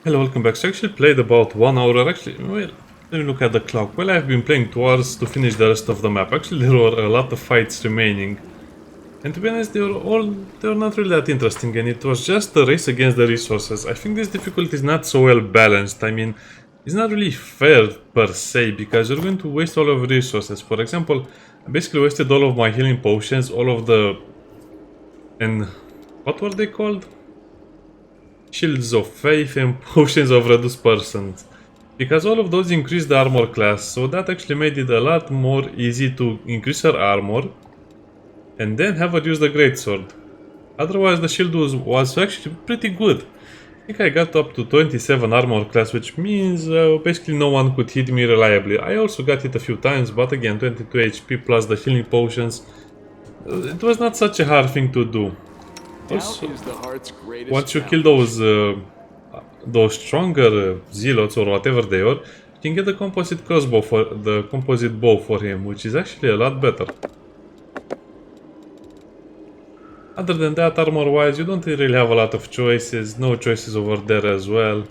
Hello, welcome back. So I actually played about 1 hour. Actually, well, let me look at the clock. Well, I've been playing 2 hours to finish the rest of the map. Actually, there were a lot of fights remaining. And to be honest, they were not really that interesting, and it was just a race against the resources. I think this difficulty is not so well balanced. I mean, it's not really fair per se, because you're going to waste all of your resources. For example, I basically wasted all of my healing potions, all of the... and... what were they called? Shields of Faith and Potions of Reduced Persons. Because all of those increase the armor class, so that actually made it a lot more easy to increase her armor and then have her use the greatsword. Otherwise the shield was actually pretty good. I think I got up to 27 armor class, which means basically no one could hit me reliably. I also got hit a few times, but again 22 HP plus the healing potions. It was not such a hard thing to do. Also, once you kill those stronger zealots or whatever they are, you can get the composite crossbow for the composite bow for him, which is actually a lot better. Other than that, armor-wise, you don't really have a lot of choices. No choices over there as well.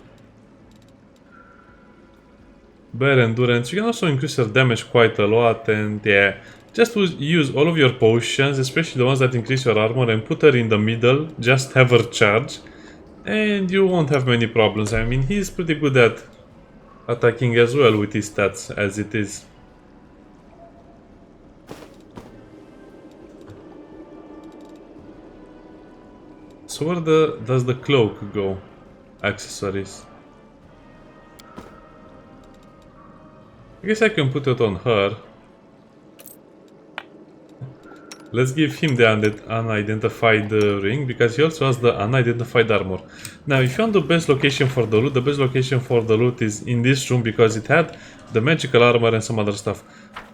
Bear endurance. You can also increase your damage quite a lot, and yeah. Just use all of your potions, especially the ones that increase your armor, and put her in the middle. Just have her charge, and you won't have many problems. I mean, he's pretty good at attacking as well with his stats as it is. So where does the cloak go? Accessories. I guess I can put it on her. Let's give him the unidentified ring, because he also has the unidentified armor. Now, if you want the best location for the loot, the best location for the loot is in this room, because it had the magical armor and some other stuff.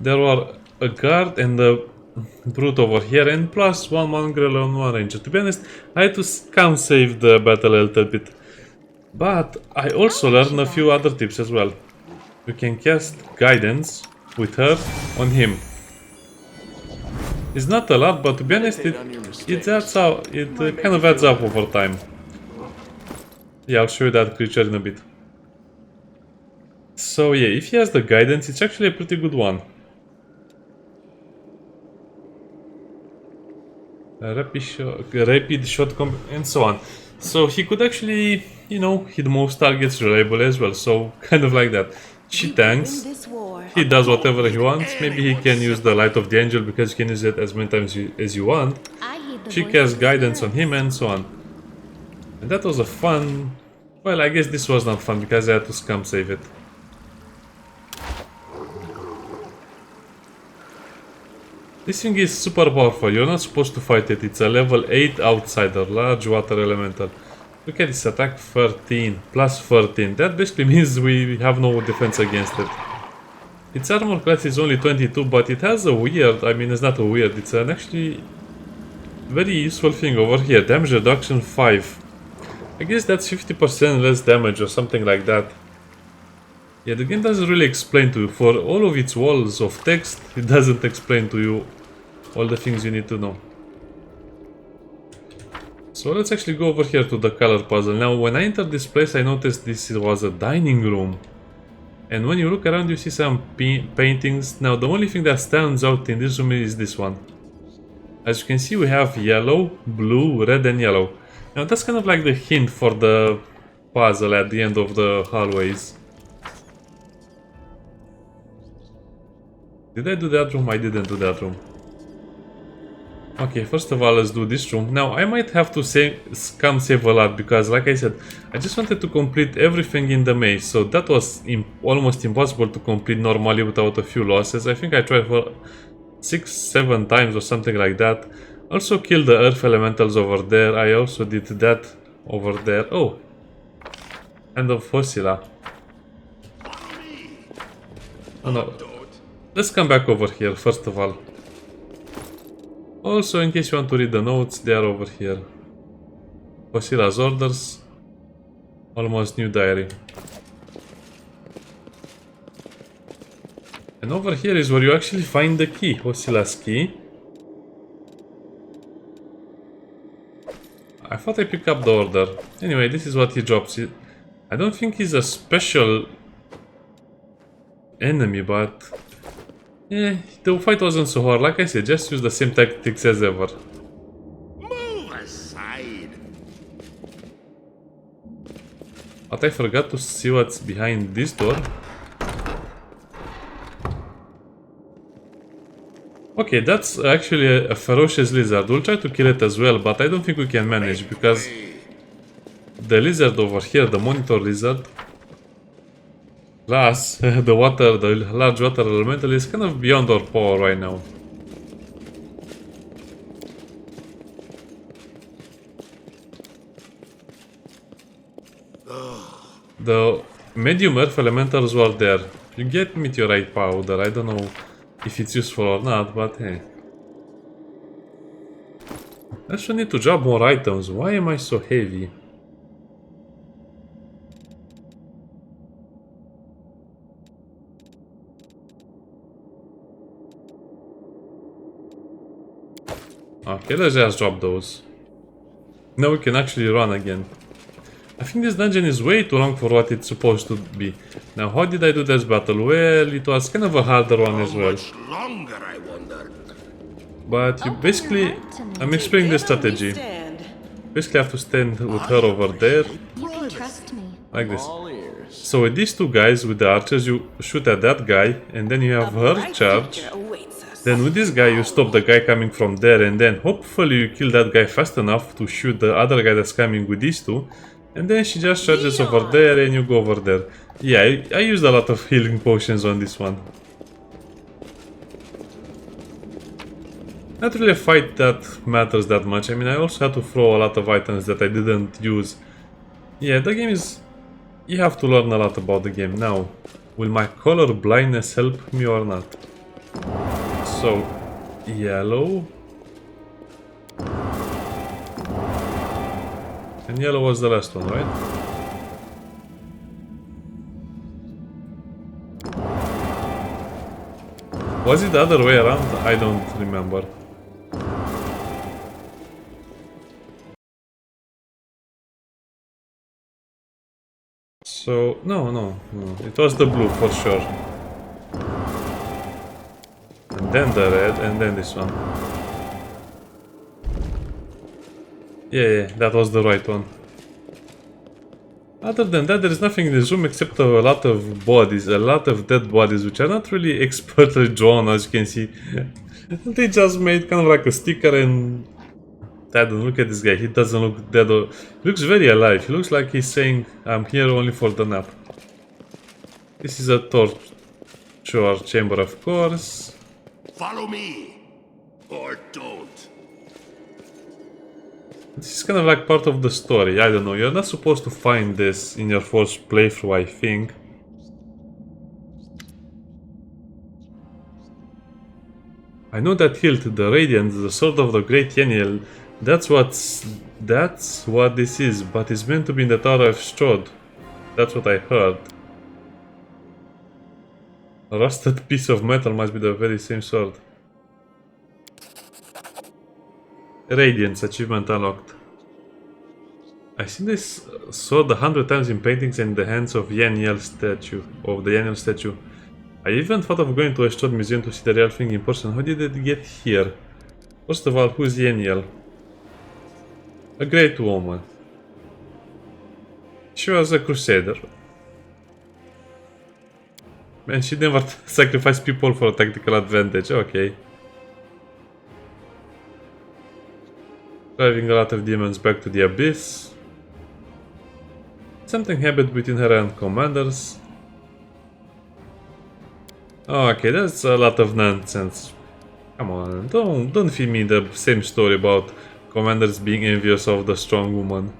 There were a guard and a brute over here, and plus one mongrel and one ranger. To be honest, I had to scam save the battle a little bit. But I also learned a few other tips as well. You can cast guidance with her on him. It's not a lot, but to be honest, it kind of adds up over time. Yeah, I'll show you that creature in a bit. So yeah, if he has the guidance, it's actually a pretty good one. Rapid shot combo and so on. So he could actually, you know, hit most targets reliably as well. So kind of like that. She tanks. He does whatever he wants. Maybe he can use the Light of the Angel, because you can use it as many times as you want. She casts guidance on him and so on. And that was a fun... Well, I guess this was not fun because I had to scam save it. This thing is super powerful. You're not supposed to fight it. It's a level 8 outsider, large water elemental. Look at this attack, 13 plus 13. That basically means we have no defense against it. Its armor class is only 22, but it has a weird, I mean it's not a weird, it's an actually very useful thing over here. Damage reduction 5. I guess that's 50% less damage or something like that. Yeah, the game doesn't really explain to you. For all of its walls of text, it doesn't explain to you all the things you need to know. So let's actually go over here to the color puzzle. Now, when I entered this place, I noticed this was a dining room. And when you look around, you see some paintings. Now, the only thing that stands out in this room is this one. As you can see, we have yellow, blue, red and yellow. Now, that's kind of like the hint for the puzzle at the end of the hallways. Did I do that room? I didn't do that room. Okay, first of all, let's do this room. Now, I might have to scam save a lot, because, like I said, I just wanted to complete everything in the maze. So that was almost impossible to complete normally without a few losses. I think I tried for 6-7 times or something like that. Also killed the earth elementals over there. I also did that over there. Oh, and of Hosila. Oh no, let's come back over here first of all. Also, in case you want to read the notes, they are over here. Hosila's orders. Almost new diary. And over here is where you actually find the key, Hosila's key. I thought I picked up the order. Anyway, this is what he drops. I don't think he's a special enemy, but yeah, the fight wasn't so hard. Like I said, just use the same tactics as ever. Move aside. But I forgot to see what's behind this door. Okay, that's actually a ferocious lizard. We'll try to kill it as well, but I don't think we can manage because the lizard over here, the monitor lizard, plus the large water elemental is kind of beyond our power right now. The medium earth elementals were there. You get meteorite powder. I don't know if it's useful or not, but hey. I also need to drop more items. Why am I so heavy? Okay, let's just drop those. Now we can actually run again. I think this dungeon is way too long for what it's supposed to be. Now, how did I do this battle? Well, it was kind of a harder one as well. Much longer, I wonder. But you basically... I'm explaining the strategy. Basically, I have to stand with her over there. You can trust me. Like this. So with these two guys, with the archers, you shoot at that guy, and then you have her charge. Then with this guy, you stop the guy coming from there, and then hopefully you kill that guy fast enough to shoot the other guy that's coming with these two. And then she just charges over there, and you go over there. Yeah, I used a lot of healing potions on this one. Not really a fight that matters that much. I mean, I also had to throw a lot of items that I didn't use. Yeah, the game is... You have to learn a lot about the game. Now, will my color blindness help me or not? So, yellow. And yellow was the last one, right? Was it the other way around? I don't remember. So, no. It was the blue for sure. And then the red, and then this one. Yeah, that was the right one. Other than that, there is nothing in this room except a lot of bodies, a lot of dead bodies, which are not really expertly drawn, as you can see. They just made kind of like a sticker and... Look at this guy, he doesn't look dead or... He looks very alive, he looks like he's saying, I'm here only for the nap. This is a torture chamber, of course. Follow me, or don't. This is kind of like part of the story, I don't know, you're not supposed to find this in your first playthrough, I think. I know that hilt, the Radiance, the sword of the great Yeniel, that's what this is, but it's meant to be in the Tower of Strahd. That's what I heard. A rusted piece of metal must be the very same sword. Radiance achievement unlocked. I've seen this sword 100 times in paintings and in the hands of Yeniel statue. I even thought of going to a Strahd museum to see the real thing in person. How did it get here? First of all, who's Yeniel? A great woman. She was a crusader. And she never sacrificed people for a tactical advantage, okay. Driving a lot of demons back to the abyss. Something happened between her and commanders. Oh, okay, that's a lot of nonsense. Come on, don't feed me the same story about commanders being envious of the strong woman.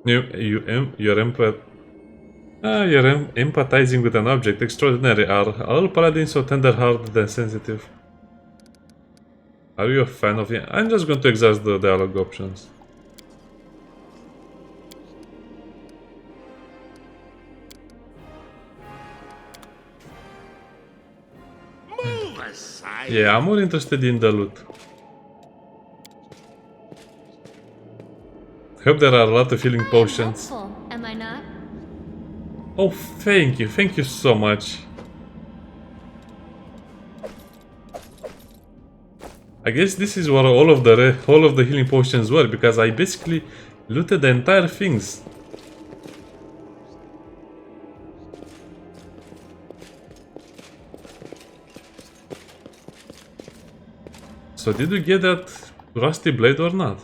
You're empathizing with an object. Extraordinary. Are all paladins so tender-hearted and sensitive? Are you a fan of it? I'm just going to exhaust the dialogue options. aside. Yeah, I'm more interested in the loot. Hope there are a lot of healing I am potions. hopeful, am I not? Oh, thank you so much. I guess this is what all of the healing potions were, because I basically looted the entire things. So did we get that rusty blade or not?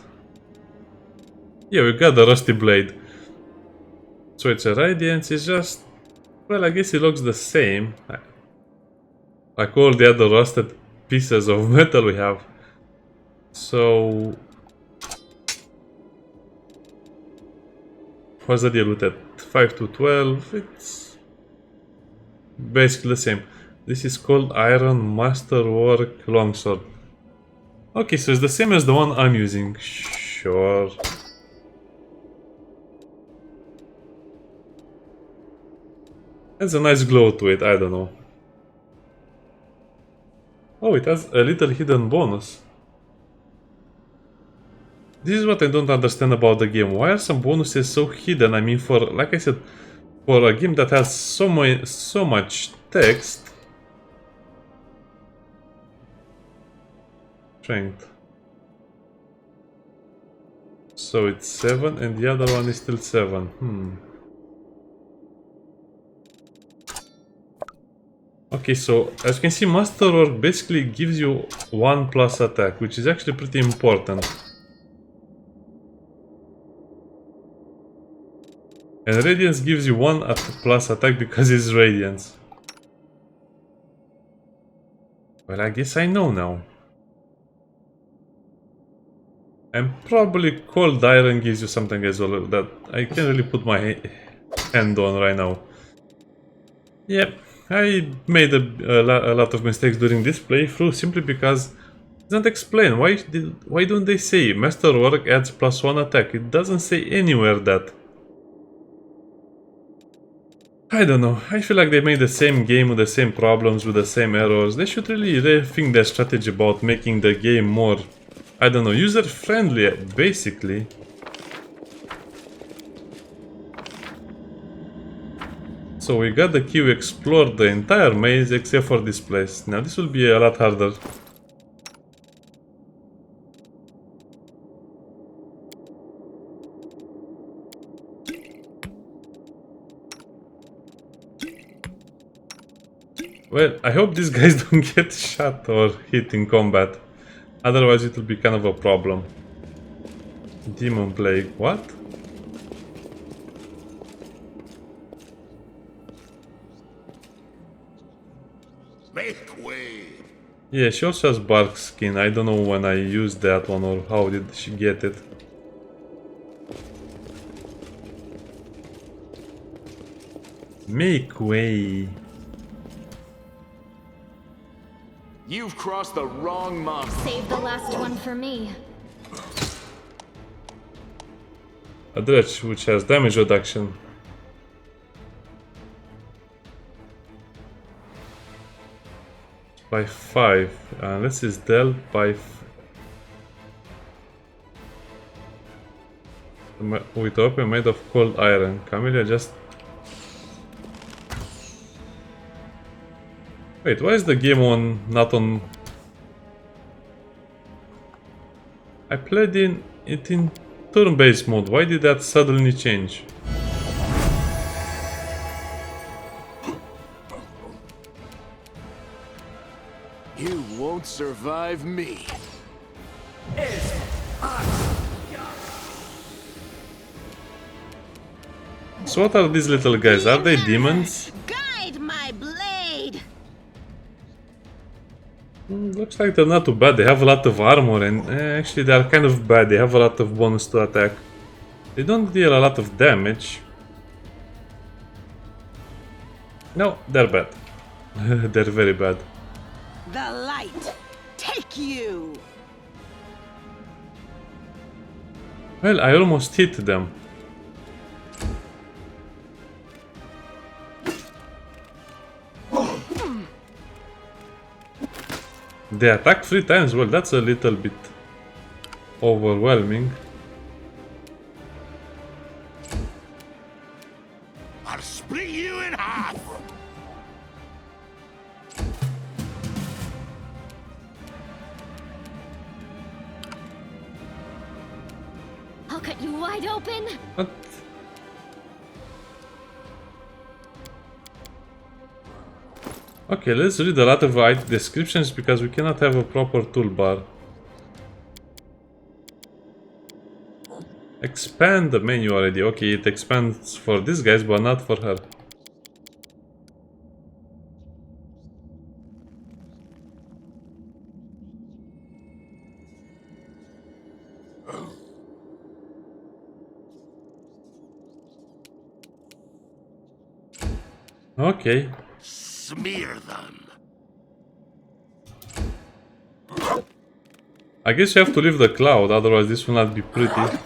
Yeah, we got the rusty blade. So it's a Radiance, it's just... Well, I guess it looks the same. Like all the other rusted pieces of metal we have. So... What's the deal with that? 5 to 12, it's... basically the same. This is called Iron Masterwork Longsword. Okay, so it's the same as the one I'm using. Sure. Has a nice glow to it, I don't know. Oh, it has a little hidden bonus. This is what I don't understand about the game. Why are some bonuses so hidden? I mean, for, like I said, for a game that has so much text. Strength. So it's 7 and the other one is still 7. Okay, so as you can see, Masterwork basically gives you 1 plus attack, which is actually pretty important. And Radiance gives you 1 plus attack because it's Radiance. Well, I guess I know now. And probably Cold Iron gives you something as well that I can't really put my hand on right now. Yep, I made a lot of mistakes during this playthrough simply because it doesn't explain. Why don't they say Masterwork adds +1 attack? It doesn't say anywhere that. I don't know, I feel like they made the same game with the same problems, with the same errors. They should really rethink their strategy about making the game more, I don't know, user-friendly, basically. So we got the key, we explored the entire maze except for this place. Now this will be a lot harder. Well, I hope these guys don't get shot or hit in combat. Otherwise it will be kind of a problem. Demon Plague, what? Make way. Yeah, she also has bark skin. I don't know when I used that one or how did she get it. Make way. You've crossed the wrong mob. Save the last one for me. A dredge which has damage reduction. By 5. This is dealt by... with a weapon made of cold iron. Camellia just... Wait, why is the game on... not on... I played it in turn-based mode. Why did that suddenly change? You won't survive me. So what are these little guys? Are they demons? Guide my blade. Looks like they're not too bad. They have a lot of armor and actually they are kind of bad. They have a lot of bonus to attack. They don't deal a lot of damage. No, they're bad. They're very bad. The light. Take you. Well, I almost hit them. They attack 3 times? Well, that's a little bit overwhelming. I'll split you in half. I'll cut you wide open. What? Okay, let's read a lot of item descriptions because we cannot have a proper toolbar. Expand the menu already. Okay, it expands for these guys, but not for her. Okay. Smear them. I guess you have to leave the cloud, otherwise this will not be pretty.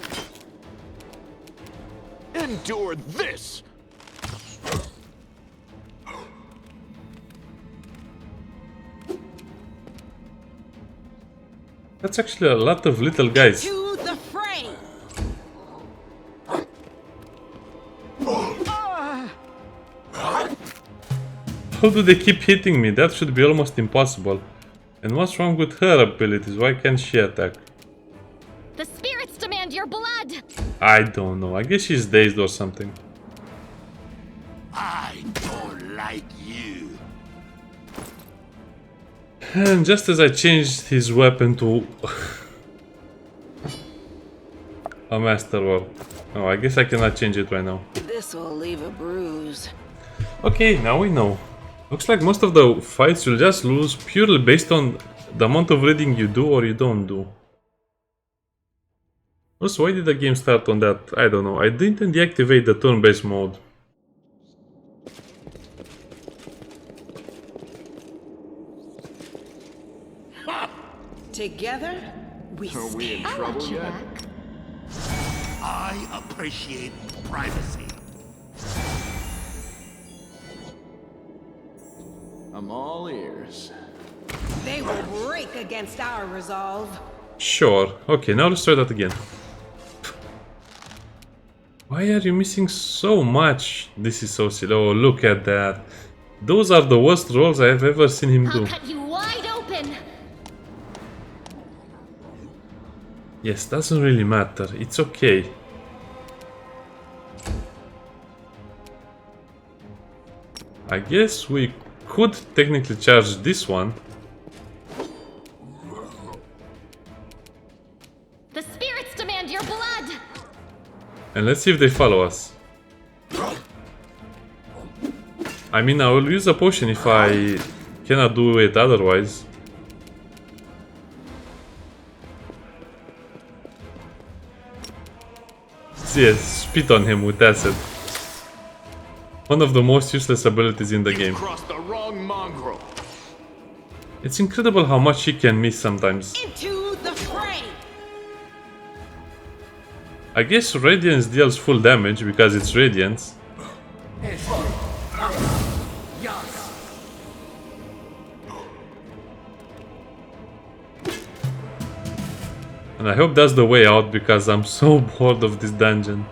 Endure this! That's actually a lot of little guys. To the fray! How do they keep hitting me? That should be almost impossible. And what's wrong with her abilities? Why can't she attack? The spirits demand your blood. I don't know. I guess she's dazed or something. I don't like you. And just as I changed his weapon to a masterwork. Oh, I guess I cannot change it right now. This will leave a bruise. Okay, now we know. Looks like most of the fights you'll just lose purely based on the amount of reading you do or you don't do. Also, why did the game start on that? I don't know. I didn't deactivate the turn-based mode. Together, we Are we in stand. I trouble want you yet? back. I appreciate privacy. I'm all ears. They will break against our resolve. Sure. Okay, now let's try that again. Why are you missing so much? This is so silly. Oh, look at that. Those are the worst rolls I have ever seen him do. I'll cut you wide open. Yes, doesn't really matter. It's okay. I guess we could technically charge this one. The spirits demand your blood. And let's see if they follow us. I mean, I will use a potion if I cannot do it otherwise. Yes, spit on him with acid. One of the most useless abilities in the game. Crossed the wrong mongrel. It's incredible how much he can miss sometimes. Into the fray! I guess Radiance deals full damage because it's Radiance. And I hope that's the way out because I'm so bored of this dungeon.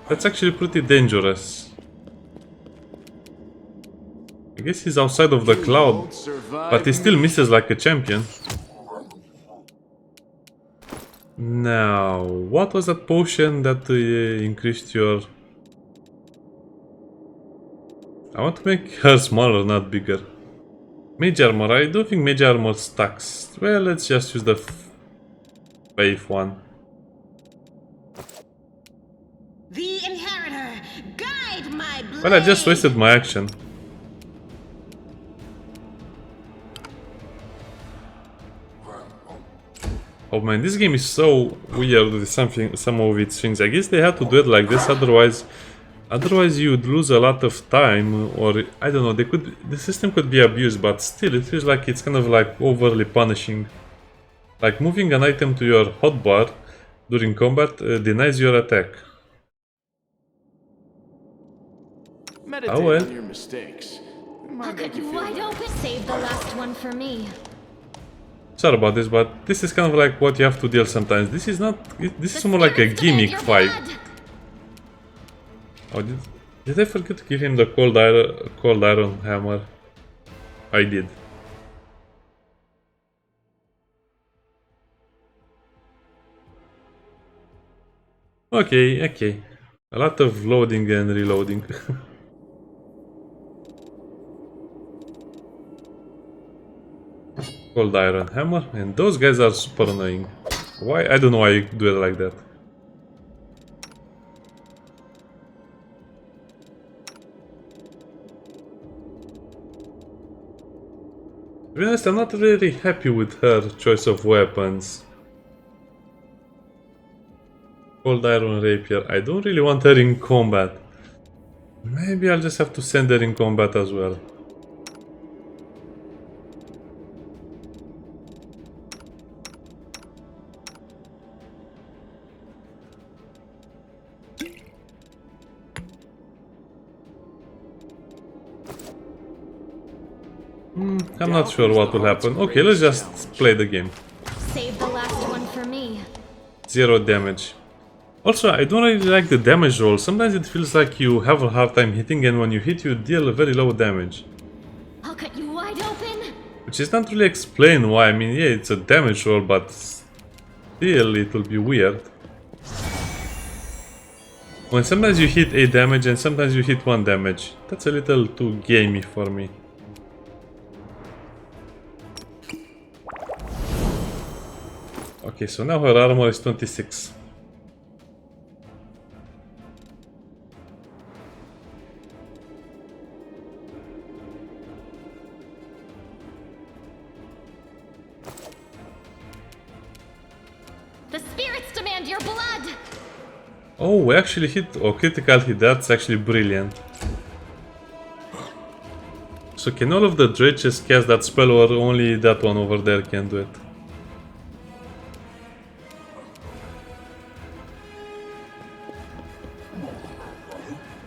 That's actually pretty dangerous. I guess he's outside of the cloud, but he still misses like a champion. Now, what was that potion that increased your... I want to make her smaller, not bigger. Mage armor, I don't think mage armor stacks. Well, let's just use the faith one. The inheritor, guide my blade! Well, I just wasted my action. Oh man, this game is so weird with some of its things. I guess they had to do it like this, otherwise Otherwise you'd lose a lot of time, or I don't know, the system could be abused, but still it feels like it's kind of like overly punishing. Like moving an item to your hotbar during combat denies your attack. Meditate Oh well. on your mistakes. It might I'll make cut you you feel wide better. open. Save the last one for me. Sorry about this, but this is kind of like what you have to deal sometimes. This is not. This is The more like a spirits demand gimmick your fight. blood. Oh, did I forget to give him the cold iron hammer? I did. Okay. A lot of loading and reloading. Cold iron hammer, and those guys are super annoying. Why? I don't know why you do it like that. To be honest, I'm not really happy with her choice of weapons. Cold iron rapier. I don't really want her in combat. Maybe I'll just have to send her in combat as well. I'm not sure what will happen. Okay, let's just play the game. Save the last one for me. 0 damage. Also, I don't really like the damage roll. Sometimes it feels like you have a hard time hitting, and when you hit, you deal very low damage. I'll cut you wide open. Which is not really explained why. I mean, yeah, it's a damage roll, but still, it will be weird. When sometimes you hit 8 damage and sometimes you hit 1 damage. That's a little too gamey for me. Okay, so now her armor is 26. The spirits demand your blood. Oh, we actually hit critical hit. That's actually brilliant. So can all of the dredges cast that spell, or only that one over there can do it?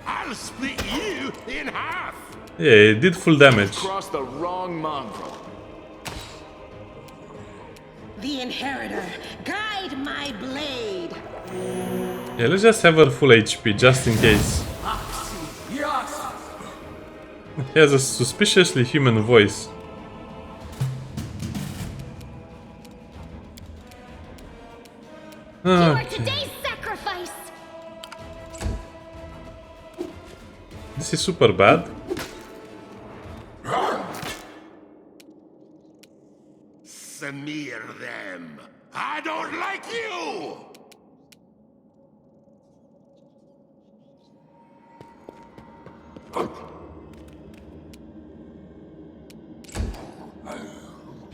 I'll split you in half. Yeah, it did full damage. Cross the wrong mongrel. The Inheritor, guide my blade. Yeah, let's just have her full HP, just in case. He has a suspiciously human voice. You are Okay. today's sacrifice. This is super bad. Smear them. I don't like you.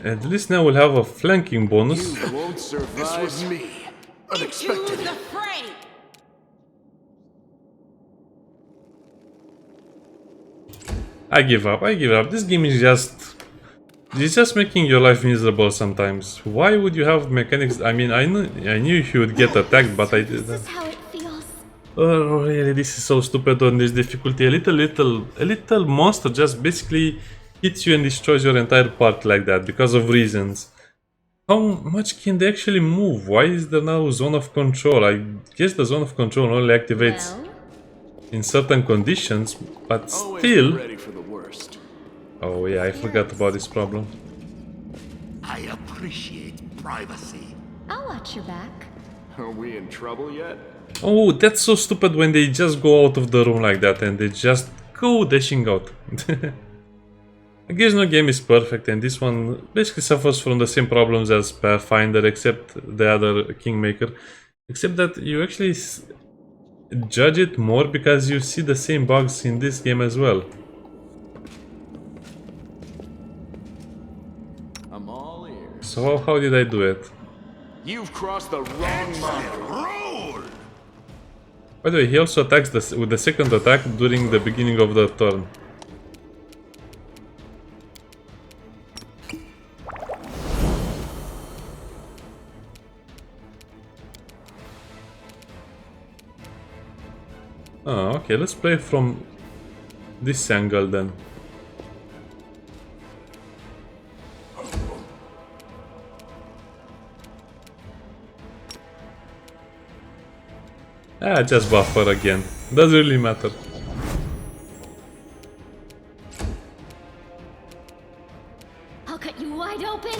At least now we'll have a flanking bonus. You won't survive. This was me. Into Unexpected. the fray. I give up. This game is just... It's just making your life miserable sometimes. Why would you have mechanics? I mean, I knew he would get attacked, but I This didn't. is how it feels. Oh, really, this is so stupid on this difficulty. A little monster just basically hits you and destroys your entire party like that because of reasons. How much can they actually move? Why is there now zone of control? I guess the zone of control only activates Well, in certain conditions, but Always still... be ready for the worst. Oh yeah, I forgot about this problem. I appreciate privacy. I'll watch your back. Are we in trouble yet? Oh, that's so stupid when they just go out of the room like that and they just go dashing out. I guess no game is perfect, and this one basically suffers from the same problems as Pathfinder, except the other Kingmaker. Except that you actually judge it more because you see the same bugs in this game as well. I'm all ears. So how did I do it? You've crossed the wrong mongrel. Roll. By the way, he also attacks with the second attack during the beginning of the turn. Oh, okay, let's play from this angle then. Ah, just buffer again. Doesn't really matter. I'll cut you wide open.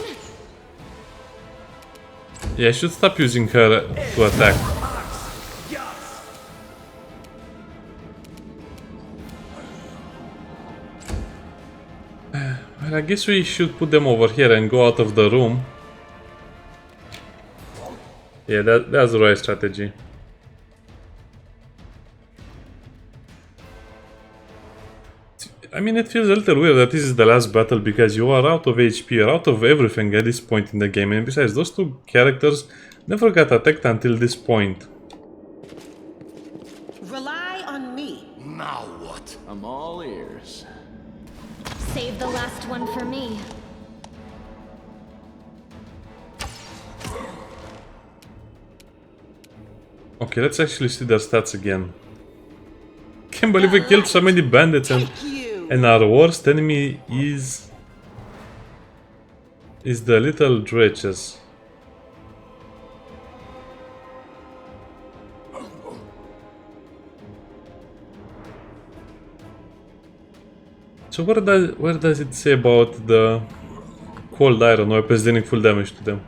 Yeah, I should stop using her to attack. Well, I guess we should put them over here and go out of the room. Yeah, that's the right strategy. I mean, it feels a little weird that this is the last battle because you are out of HP, you're out of everything at this point in the game, and besides, those two characters never got attacked until this point. Rely on me. Now what? I'm all ears. Save the last one for me. Okay, let's actually see their stats again. Can't believe we killed so many bandits and our worst enemy is the little dredges. So where does it say about the cold iron weapons dealing full damage to them?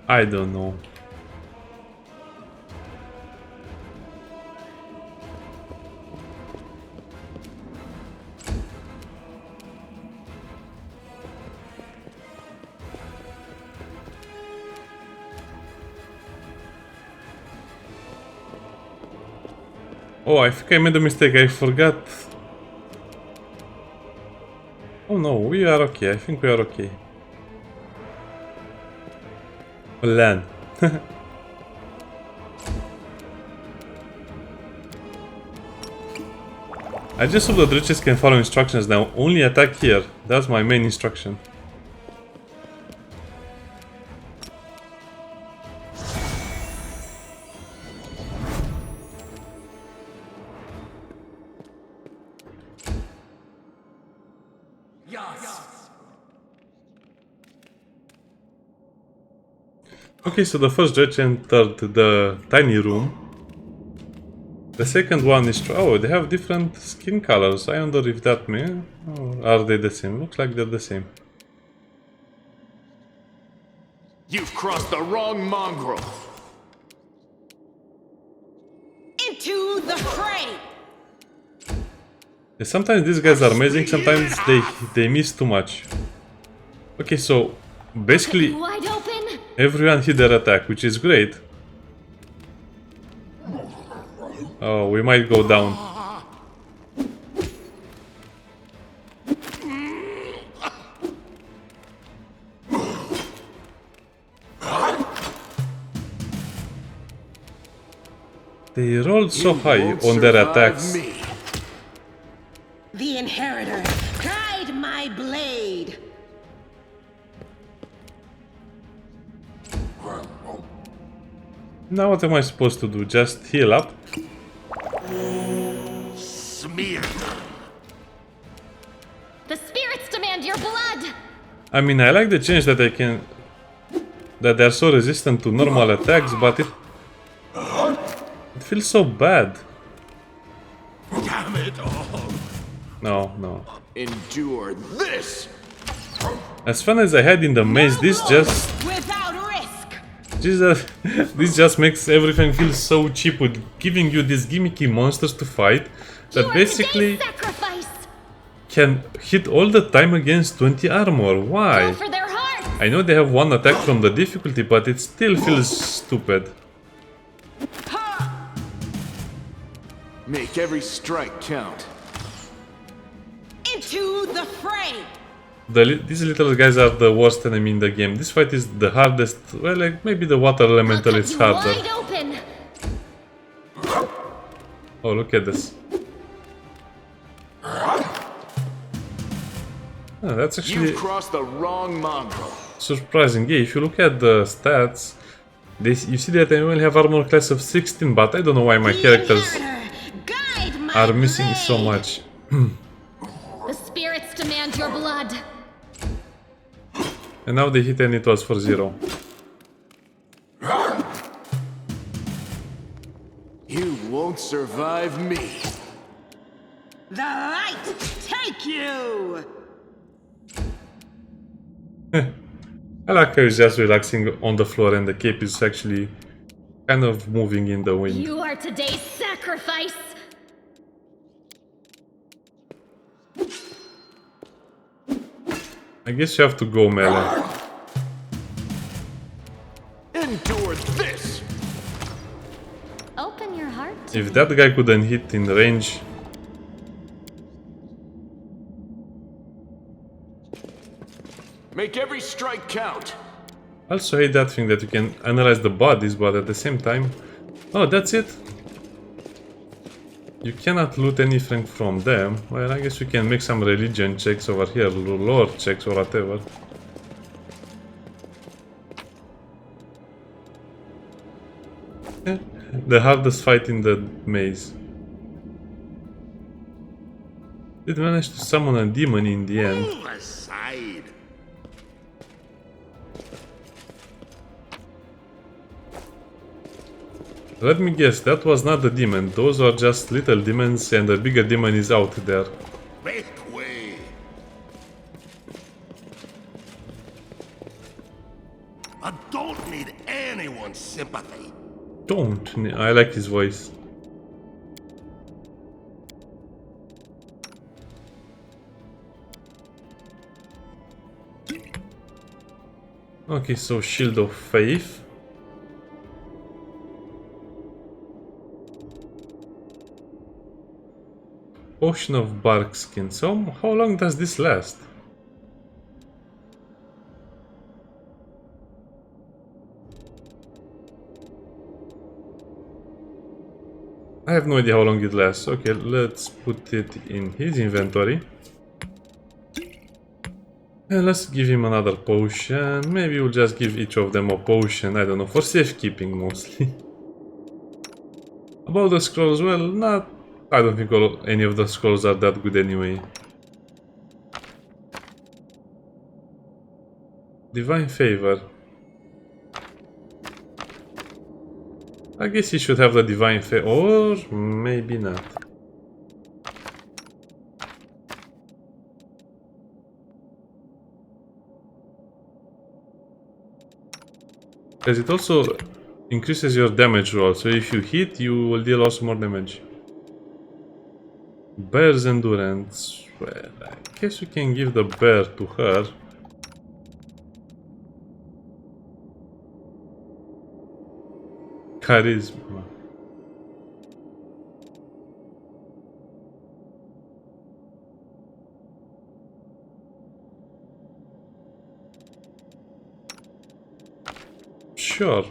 I don't know. Oh, I think I made a mistake. I forgot. Oh no, we are okay. I think we are okay. Land. I just hope the dredges can follow instructions now. Only attack here. That's my main instruction. Okay, so the first dredge entered the tiny room. The second one is... Oh, they have different skin colors. I wonder if that means... Oh, are they the same? Looks like they're the same. You've crossed the wrong mongrel. Into the fray. Yeah, sometimes these guys are amazing, sometimes they miss too much. Okay, so basically Wide open. everyone hit their attack, which is great. Oh, we might go down. They rolled so high on their attacks. The inheritor, guide my blade. Now what am I supposed to do? Just heal up? Smear them. The spirits demand your blood. I mean, I like the change that that they're so resistant to normal attacks, but it feels so bad. Damn it all. No. Endure this. As fun as I had in the maze, this just makes everything feel so cheap with giving you these gimmicky monsters to fight that basically can hit all the time against 20 armor. Why? For their hearts. I know they have one attack from the difficulty, but it still feels stupid. Make every strike count. Into the fray! These little guys are the worst enemy in the game. This fight is the hardest. Well, like, maybe the water I'll elemental cut is you harder. wide open. Oh, look at this. Oh, that's actually You've crossed the wrong mongrel. surprising. Yeah, if you look at the stats, you see that I only have armor class of 16, but I don't know why my characters Guide my are missing so blade. much. The spirits demand your blood. And now they hit and it was for 0. You won't survive me. The light take you! I like how he's just relaxing on the floor and the cape is actually kind of moving in the wind. You are today's sacrifice. I guess you have to go melee. Endure this. Open your heart. If that guy couldn't hit in range, Make every strike count. I also hate that thing that you can analyze the bodies, but at the same time... Oh, that's it? You cannot loot anything from them. Well, I guess you can make some religion checks over here, lore checks or whatever. The hardest fight in the maze. Did manage to summon a demon in the end. Move aside. Let me guess, that was not a demon. Those are just little demons and the bigger demon is out there. Make way. I don't need anyone's sympathy. Don't. I like his voice. Okay, so Shield of Faith. Potion of Bark Skin. So, how long does this last? I have no idea how long it lasts. Okay, let's put it in his inventory. And let's give him another potion. Maybe we'll just give each of them a potion. I don't know, for safekeeping mostly. About the scrolls, well, not... I don't think any of the scrolls are that good anyway. Divine Favor. I guess he should have the Divine Favor, or maybe not. Because it also increases your damage roll, so if you hit, you will deal also more damage. Bear's Endurance. Well, I guess we can give the bear to her. Charisma. Sure.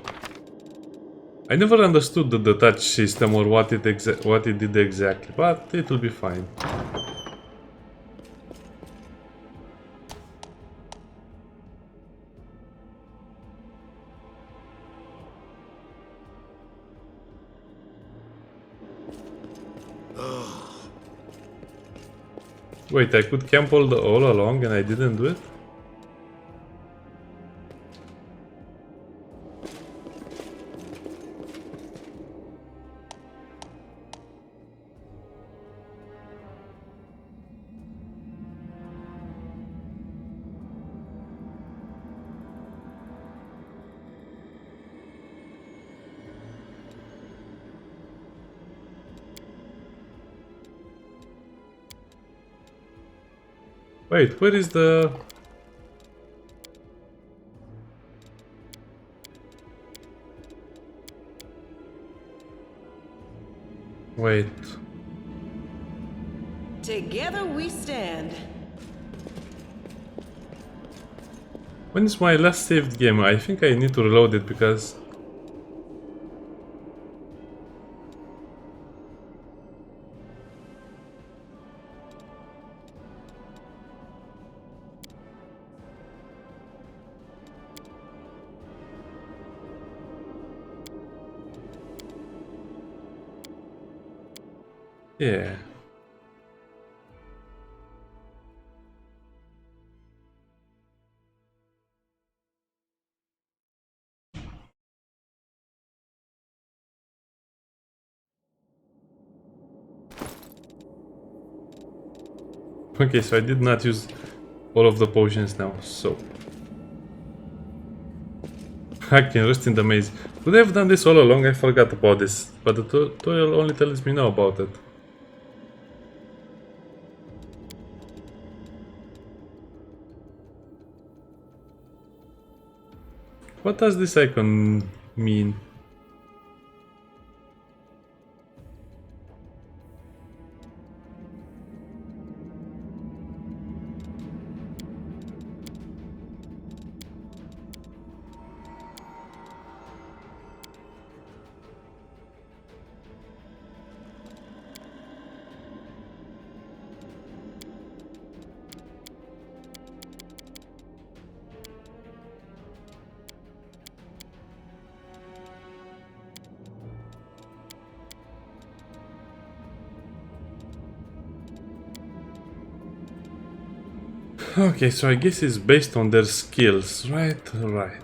I never understood the touch system or what it did exactly, but it will be fine. Wait, I could camp all along and I didn't do it? Wait, where is the... Wait. Together we stand. When is my last saved game? I think I need to reload it because... Yeah. Okay, so I did not use all of the potions now, so... I can rest in the maze. Could I have done this all along? I forgot about this, but the tutorial only tells me now about it. What does this icon mean? Okay, so I guess it's based on their skills, right? Right.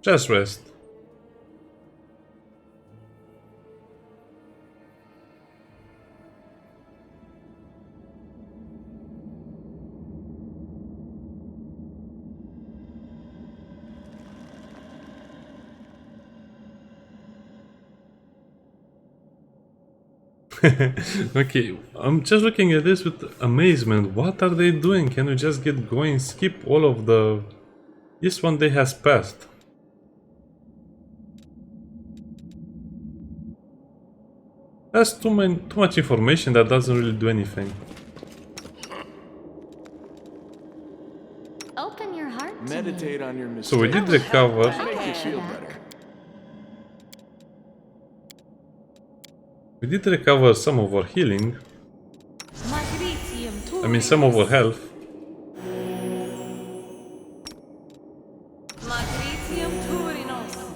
Just rest. Okay, I'm just looking at this with amazement. What are they doing? Can we just get going? Skip all of the... This one day has passed. That's too much information that doesn't really do anything. Open your heart to me. Meditate on your mistakes. So we did recover. Make you feel better. We did recover some of our healing. I mean, some of our health.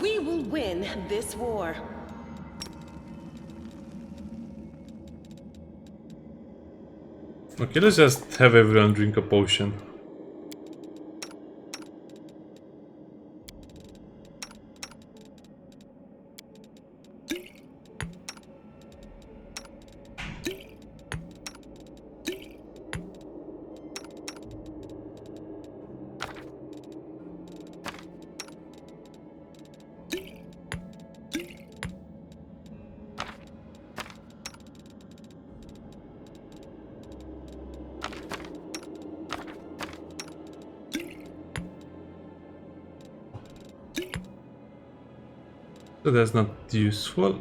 We will win this war. Okay, let's just have everyone drink a potion. So that's not useful.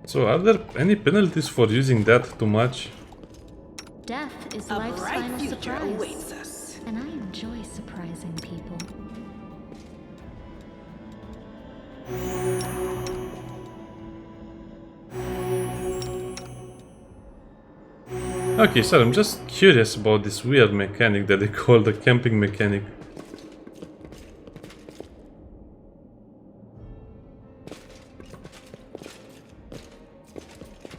So are there any penalties for using that too much? Death is A life's bright final future surprise. awaits us. And I enjoy surprising people. Okay, so I'm just curious about this weird mechanic that they call the camping mechanic.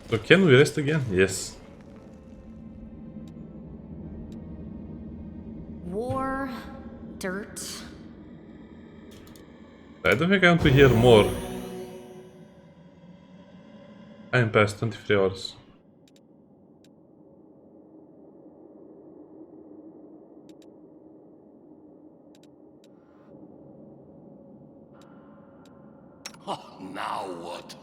So can we rest again? Yes. I don't think I want to hear more. I'm past 23 hours. Oh, now what?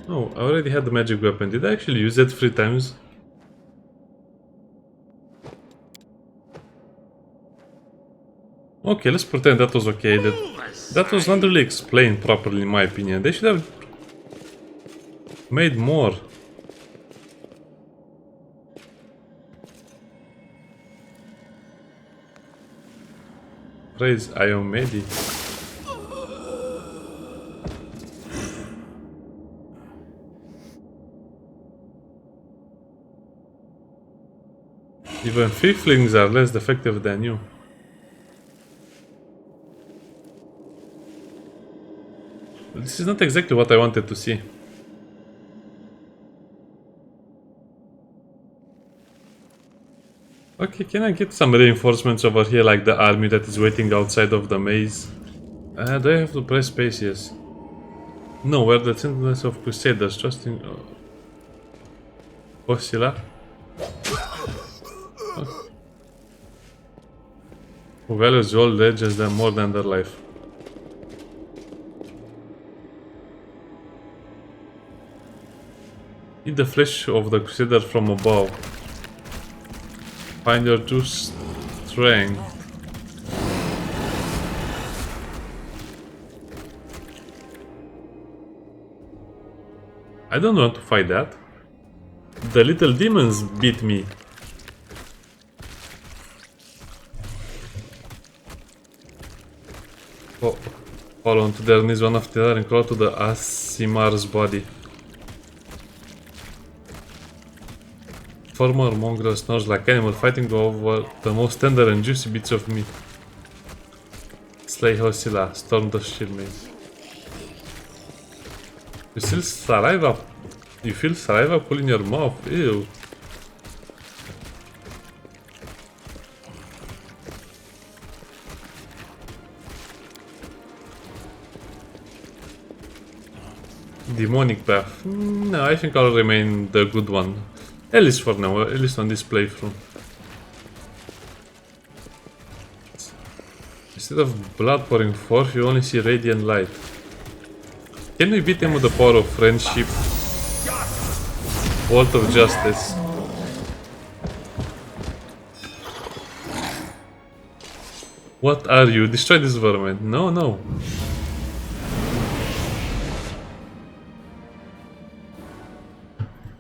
Oh, I already had the magic weapon. Did I actually use it 3 times? Okay, let's pretend that was okay. That was not really explained properly in my opinion. They should have made more. Praise Iomedi. Even Fieflings are less effective than you. This is not exactly what I wanted to see. Okay, can I get some reinforcements over here, like the army that is waiting outside of the maze? Do I have to press space? Yes. No, we're the Sentinels of Crusaders, trusting Hosila. Who values old ages than more than their life. Eat the flesh of the Crusader from above. Find your true strength. I don't want to fight that. The little demons beat me. Oh, fall onto their knees one after the other and crawl to the Asimar's body. Former mongrel snores like animal fighting over the most tender and juicy bits of meat. Slay Hosila, storm the shield maze. You still saliva? You feel saliva pull in your mouth? Ew. Demonic path. No, I think I'll remain the good one. At least for now, at least on this playthrough. Instead of blood pouring forth, you only see radiant light. Can we beat him with the power of friendship? Vault of Justice. What are you? Destroy this vermin. No, no.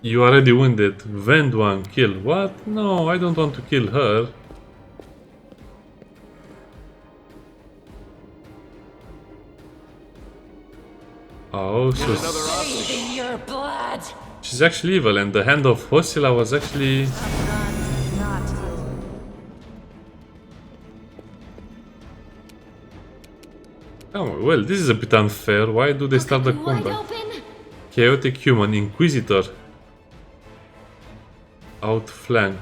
You already wounded. Vend one, kill. What? No, I don't want to kill her. Oh, so In your blood. she's actually evil, and the hand of Hosila was actually... Oh, well, this is a bit unfair. Why do they start the Wide combat? open. Chaotic Human, Inquisitor. Outflank.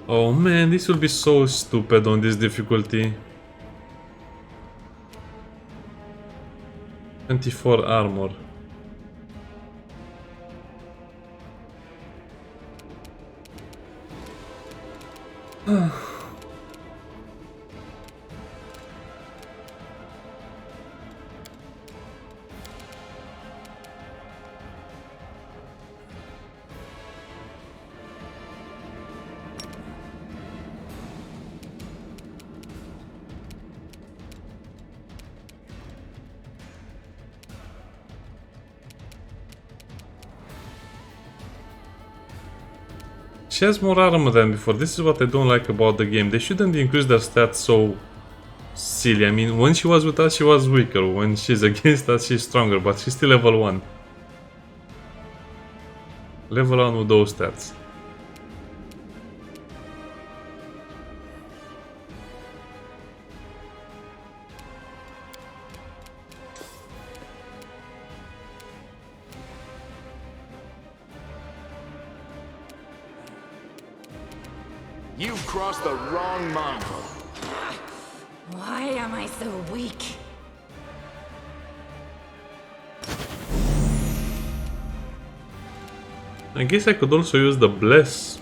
Oh man, this will be so stupid on this difficulty. 24 armor. She has more armor than before. This is what I don't like about the game. They shouldn't increase their stats so silly. I mean, when she was with us, she was weaker. When she's against us, she's stronger. But she's still level 1. Level 1 with those stats. You've crossed the wrong mongrel. Why am I so weak? I guess I could also use the bless.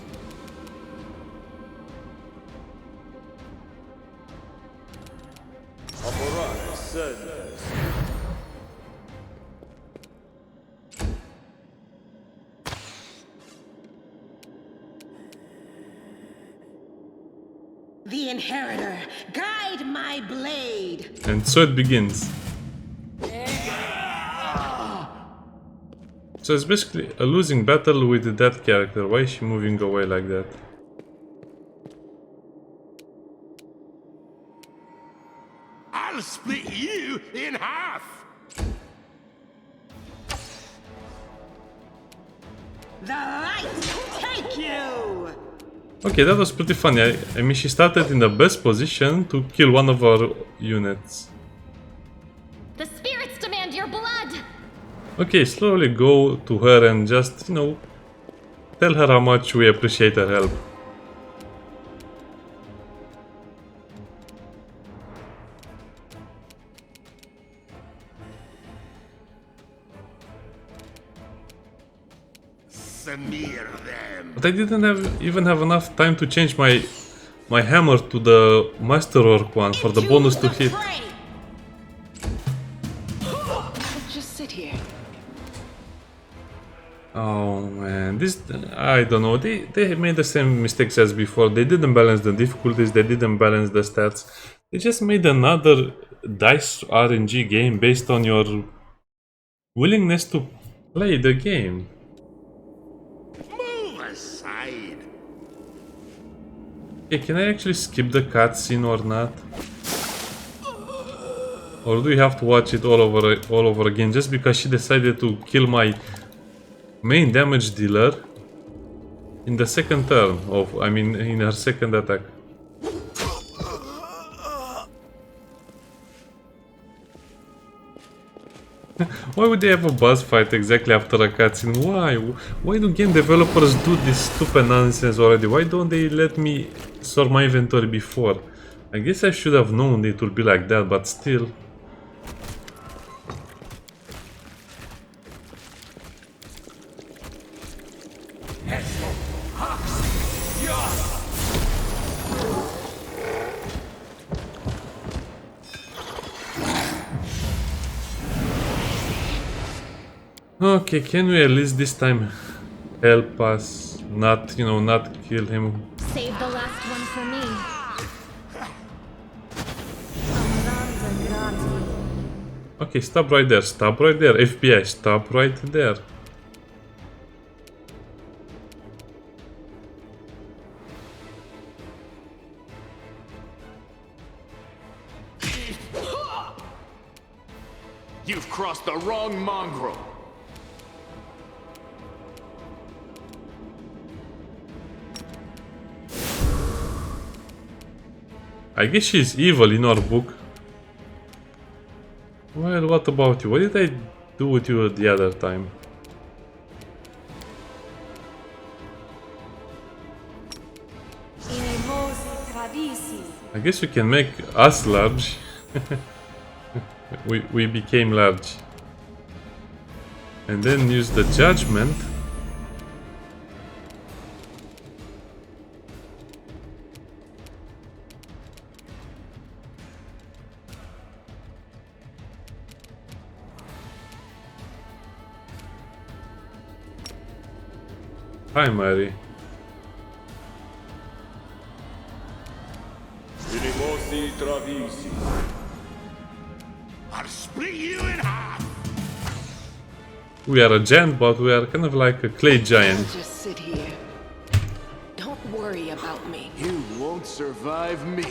The Inheritor, guide my blade. And so it begins. So it's basically a losing battle with that character. Why is she moving away like that? I'll split you in half. The light take you. Okay, that was pretty funny. I mean, she started in the best position to kill one of our units. The spirits demand your blood! Okay, slowly go to her and just, you know, tell her how much we appreciate her help. Smear them. But I didn't even have enough time to change my hammer to the Masterwork one for the bonus to hit. Just sit here. Oh man, this, I don't know, they made the same mistakes as before. They didn't balance the difficulties, they didn't balance the stats. They just made another dice RNG game based on your willingness to play the game. Move aside. Okay, can I actually skip the cutscene or not? Or do you have to watch it all over again just because she decided to kill my main damage dealer in the second turn of, I mean, in her second attack? Why would they have a boss fight exactly after a cutscene? Why? Why do game developers do this stupid nonsense already? Why don't they let me sort my inventory before? I guess I should have known it would be like that, but still. Okay, can we at least this time help us not, you know, not kill him? Save the last one for me. Okay, stop right there, stop right there. FBI, stop right there. You've crossed the wrong mongrel. I guess she's evil in our book. Well, what about you? What did I do with you the other time? I guess we can make us large. we became large. And then use the judgment. Hi, Mary. I'll split you in half. We are a giant, but we are kind of like a clay giant. Just sit here. Don't worry about me. You won't survive me.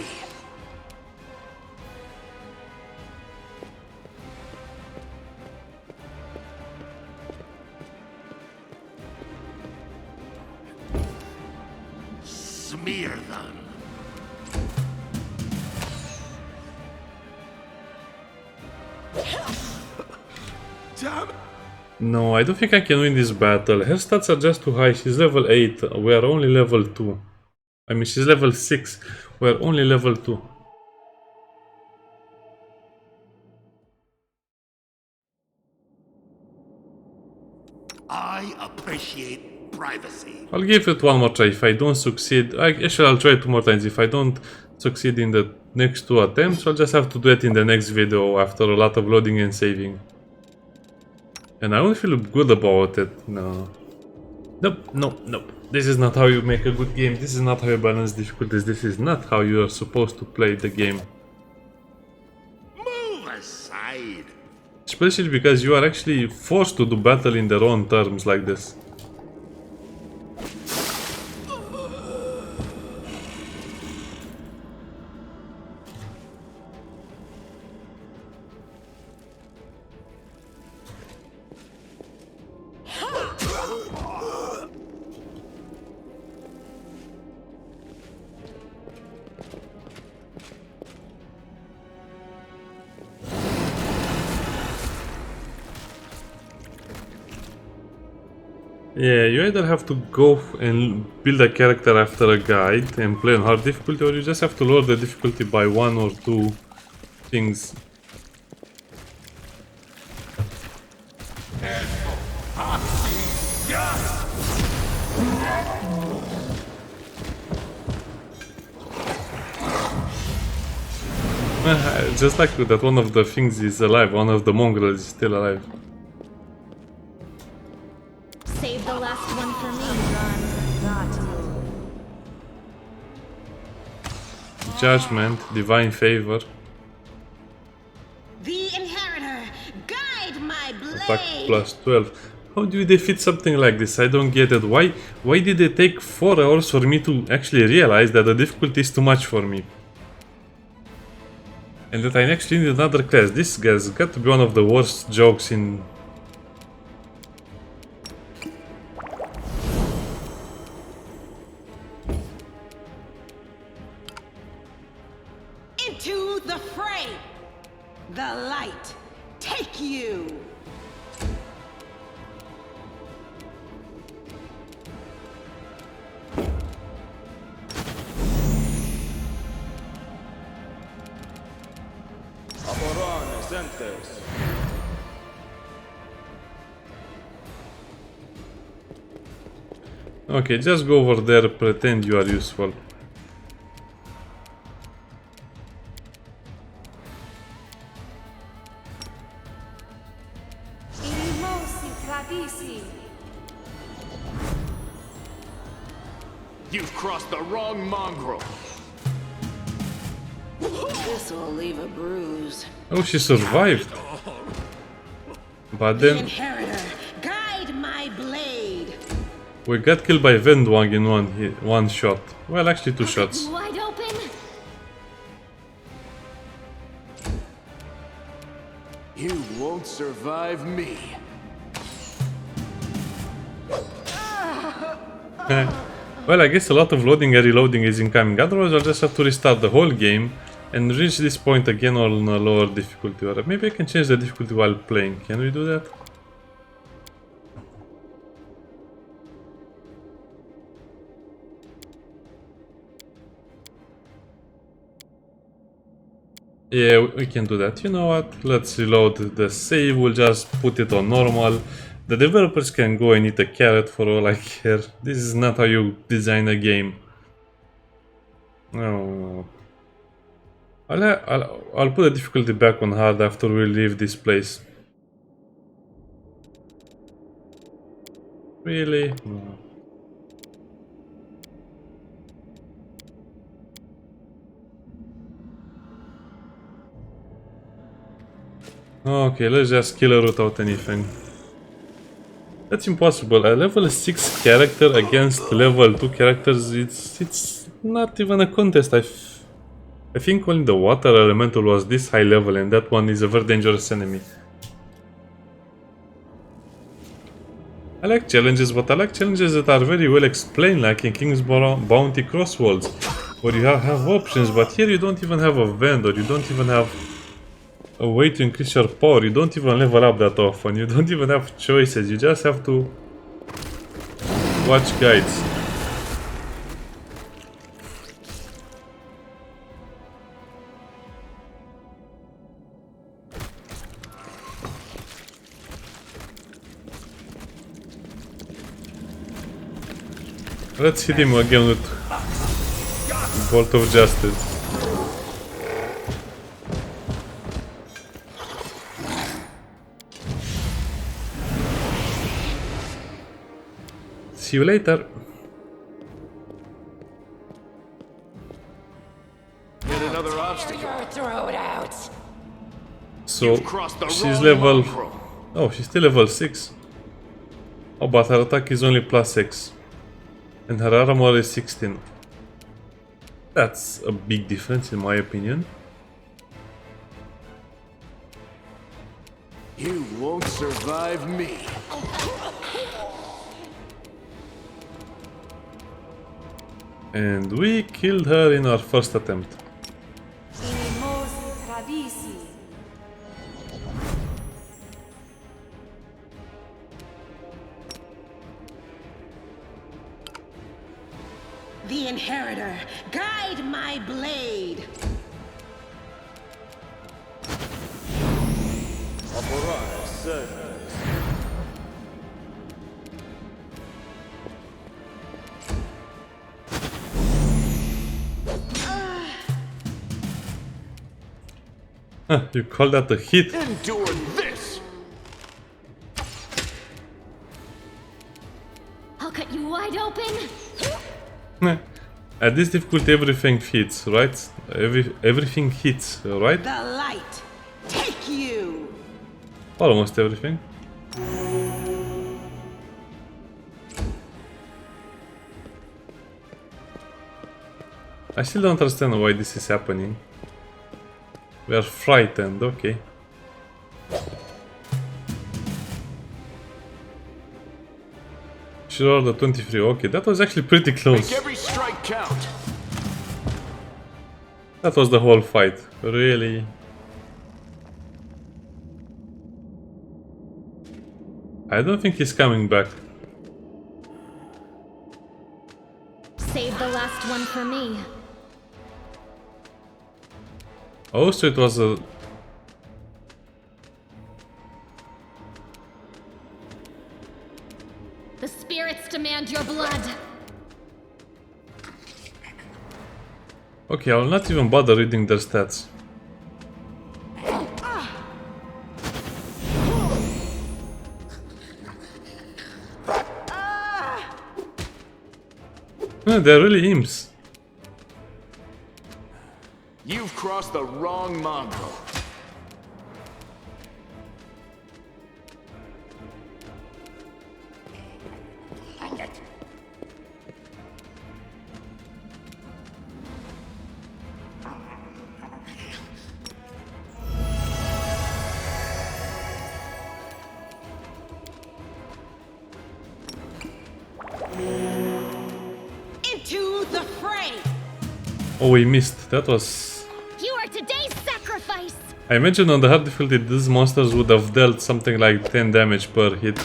Smear them. Damn. No, I don't think I can win this battle. Her stats are just too high. She's level 8. We are only level 2. I mean, she's level 6. We're only level 2. I appreciate privacy. I'll give it one more try. If I don't succeed, actually I'll try 2 more times. If I don't succeed in the next 2 attempts, I'll just have to do it in the next video after a lot of loading and saving. And I don't feel good about it. No. Nope, nope, nope. This is not how you make a good game. This is not how you balance difficulties. This is not how you are supposed to play the game. Move aside. Especially because you are actually forced to do battle in their own terms like this. Yeah, you either have to go and build a character after a guide and play on hard difficulty, or you just have to lower the difficulty by 1 or 2 things. Just like that, one of the things is alive, one of the mongrels is still alive. Save the last one for me. Judgment, divine favor, The Inheritor, guide my attack blade. plus 12. How do you defeat something like this? I don't get it. Why did it take 4 hours for me to actually realize that the difficulty is too much for me? And that I actually need another class. This guy's got to be one of the worst jokes in... Into the fray. The light, take you. Okay, just go over there, pretend you are useful. You've crossed the wrong mongrel. This will leave a bruise. Oh, she survived. But The then Inheritor, guide my blade. we got killed by Vendwang in one shot. Well, actually 2 shots. Wide open. You won't survive me. Well, I guess a lot of loading and reloading is incoming. Otherwise, I'll just have to restart the whole game and reach this point again on a lower difficulty. Or maybe I can change the difficulty while playing. Can we do that? Yeah, we can do that. You know what? Let's reload the save. We'll just put it on normal. The developers can go and eat a carrot for all I care. This is not how you design a game. No. I'll put the difficulty back on hard after we leave this place. Really? No. Okay, let's just kill her without anything. That's impossible. A level 6 character against level 2 characters, it's not even a contest. I think only the water elemental was this high level, and that one is a very dangerous enemy. I like challenges, but I like challenges that are very well explained, like in King's Bounty Crossworlds, where you have options, but here you don't even have a vendor, you don't even have a way to increase your power, you don't even level up that often, you don't even have choices, you just have to watch guides. Let's hit him again with Bolt of Justice. See you later. Yet another obstacle. Throw it out. So Crossed the she's wrong level. mongrel. Oh, she's still level 6. Oh, but her attack is only plus 6. And her armor is 16. That's a big difference in my opinion. You won't survive me. And we killed her in our first attempt. The Inheritor, guide my blade. Huh, you call that a hit? Endure this. I'll cut you wide open. At this difficulty everything hits, right? Everything hits, right? The light, take you. Almost everything. I still don't understand why this is happening. We are frightened, okay. Sure, the 23, okay, that was actually pretty close. Make every strike count. That was the whole fight, really. I don't think he's coming back. Save the last one for me. Oh, so it was a... The spirits demand your blood. Okay, I'll not even bother reading their stats. No, they're really imps. You've crossed the wrong mongrel. Into the fray. Oh, we missed. That was... You are today's sacrifice. I imagine on the hard difficulty these monsters would have dealt something like 10 damage per hit.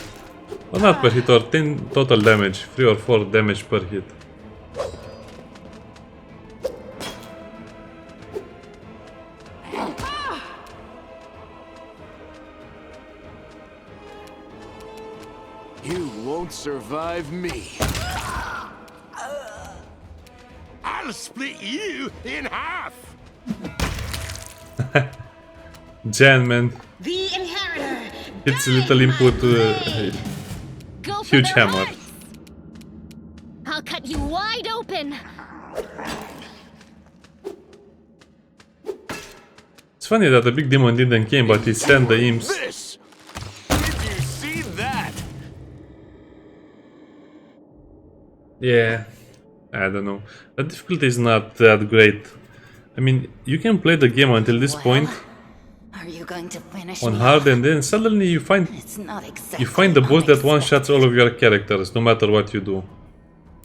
Or not per hit, or 10 total damage. 3 or 4 damage per hit. You won't survive me. I'll split you in half. Jan, man. The Inheritor, It's a guide little my input blade. Go for huge their hammer. hearts. I'll cut you wide open. It's funny that the big demon didn't came, but he sent the imps. This. Did you see that? Yeah, I don't know. The difficulty is not that great. I mean, you can play the game until this point Are you going to finish on me hard, off? and then suddenly you find It's not exactly the boss that one-shots all of your characters, no matter what you do.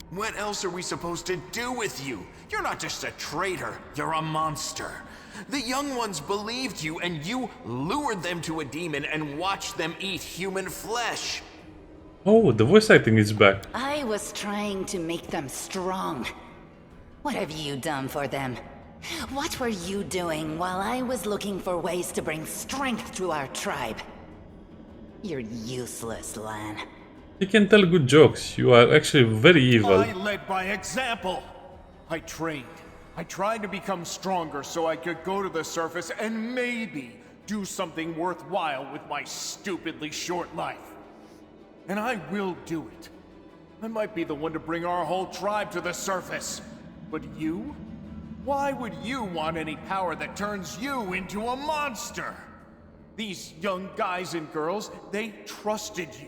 What else are we supposed to do with you? You're not just a traitor, you're a monster. The young ones believed you, and you lured them to a demon and watched them eat human flesh. Oh, the voice acting is back. I was trying to make them strong. What have you done for them? What were you doing while I was looking for ways to bring strength to our tribe? You're useless, Lan. You can tell good jokes. You are actually very evil. I led by example. I trained. I tried to become stronger so I could go to the surface and maybe do something worthwhile with my stupidly short life. And I will do it. I might be the one to bring our whole tribe to the surface. But you? Why would you want any power that turns you into a monster? These young guys and girls, they trusted you.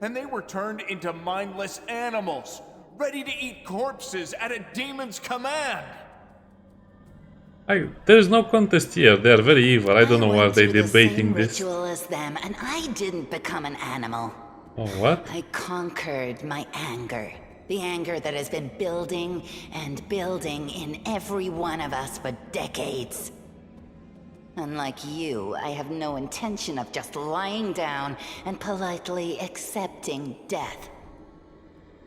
And they were turned into mindless animals, ready to eat corpses at a demon's command. There is no contest here. They are very evil. I don't know why they're debating this. Ritual as them, and I didn't become an animal. Oh, what? I conquered my anger. The anger that has been building and building in every one of us for decades. Unlike you, I have no intention of just lying down and politely accepting death.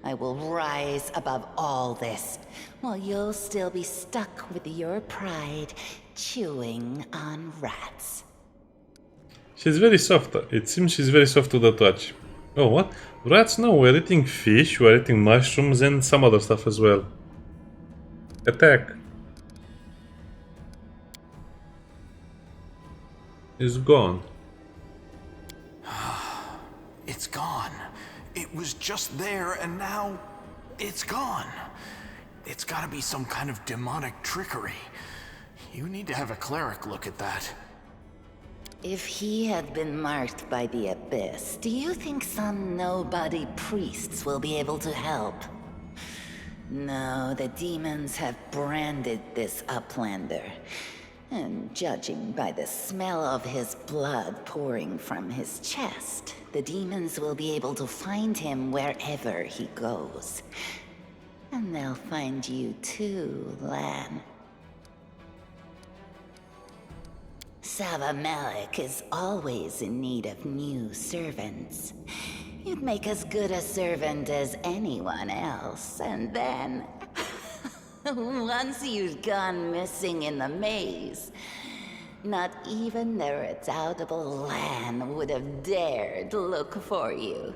I will rise above all this, while you'll still be stuck with your pride, chewing on rats. She's very soft. It seems she's very soft to the touch. Oh, what? Rats? No, we're eating fish, we're eating mushrooms and some other stuff as well. Attack. Is gone. It's gone. It was just there and now it's gone. It's gotta be some kind of demonic trickery. You need to have a cleric look at that. If he had been marked by the Abyss, do you think some nobody priests will be able to help? No, the demons have branded this Uplander. And judging by the smell of his blood pouring from his chest, the demons will be able to find him wherever he goes. And they'll find you too, Lan. Savamelek is always in need of new servants. You'd make as good a servant as anyone else, and then... once you've gone missing in the maze, not even the redoubtable Lan would have dared look for you.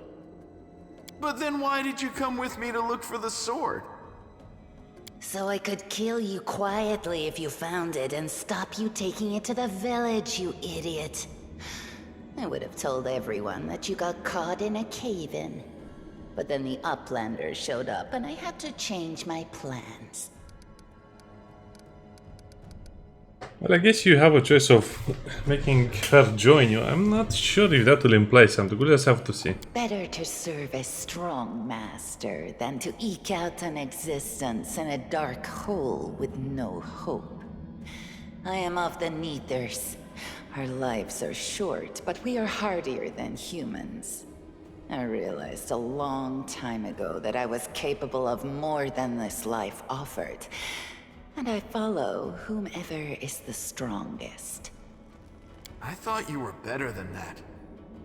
But then why did you come with me to look for the sword? So I could kill you quietly if you found it and stop you taking it to the village, you idiot. I would have told everyone that you got caught in a cave-in. But then the Uplanders showed up and I had to change my plans. Well, I guess you have a choice of making her join you. I'm not sure if that will imply something. We'll just have to see. Better to serve a strong master than to eke out an existence in a dark hole with no hope. I am of the Neithers. Our lives are short, but we are hardier than humans. I realized a long time ago that I was capable of more than this life offered. And I follow whomever is the strongest. I thought you were better than that.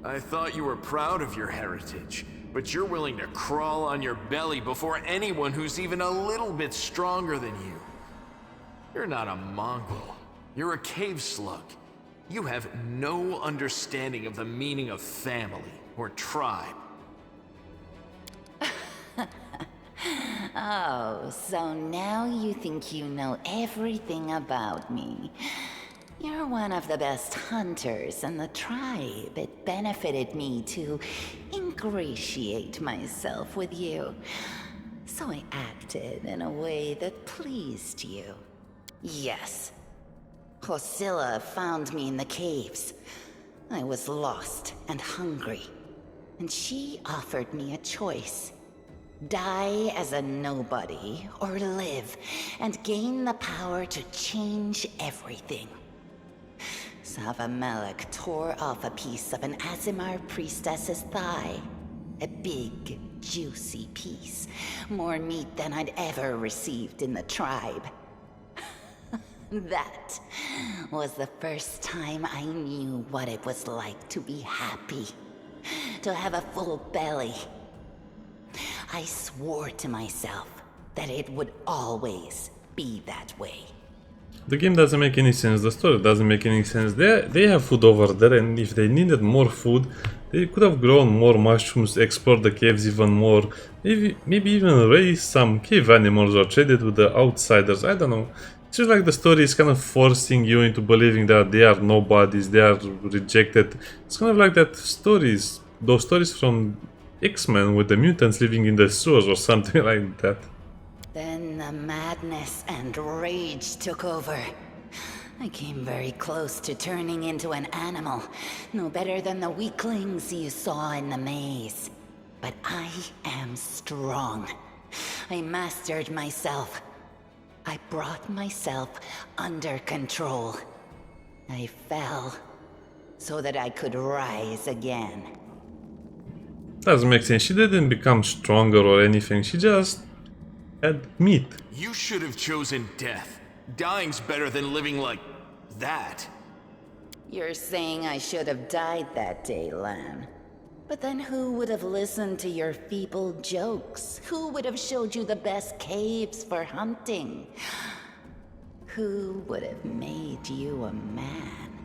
I thought you were proud of your heritage, but you're willing to crawl on your belly before anyone who's even a little bit stronger than you. You're not a mongrel. You're a cave slug. You have no understanding of the meaning of family or tribe. Oh, so now you think you know everything about me. You're one of the best hunters in the tribe. It benefited me to ingratiate myself with you. So I acted in a way that pleased you. Yes. Hosila found me in the caves. I was lost and hungry. And she offered me a choice. Die as a nobody, or live, and gain the power to change everything. Savamelek tore off a piece of an Azimar priestess's thigh. A big, juicy piece. More meat than I'd ever received in the tribe. That was the first time I knew what it was like to be happy. To have a full belly. I swore to myself that it would always be that way. the game doesn't make any sense, the story doesn't make any sense. They have food over there, and if they needed more food, they could have grown more mushrooms, explored the caves even more, maybe even raised some cave animals or traded with the outsiders, I don't know. It's just like the story is kind of forcing you into believing that they are nobodies, they are rejected. It's kind of like those stories from X-Men with the mutants living in the sewers or something like that. Then the madness and rage took over. I came very close to turning into an animal, no better than the weaklings you saw in the maze. But I am strong. I mastered myself. I brought myself under control. I fell so that I could rise again. Doesn't make sense. She didn't become stronger or anything. She just had meat. You should have chosen death. Dying's better than living like that. You're saying I should have died that day, Lan. But then who would have listened to your feeble jokes? Who would have showed you the best caves for hunting? Who would have made you a man?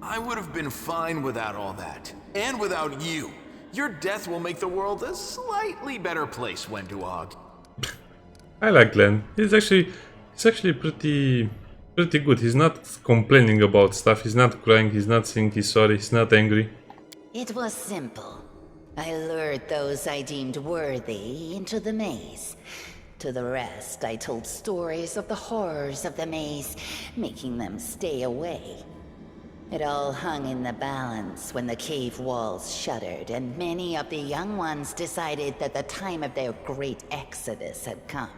I would have been fine without all that. And without you. Your death will make the world a slightly better place, Wenduog. I like Glenn. He's actually pretty good. He's not complaining about stuff. He's not crying. He's not saying he's sorry. He's not angry. It was simple. I lured those I deemed worthy into the maze. To the rest, I told stories of the horrors of the maze, making them stay away. It all hung in the balance when the cave walls shuttered, and many of the young ones decided that the time of their great exodus had come.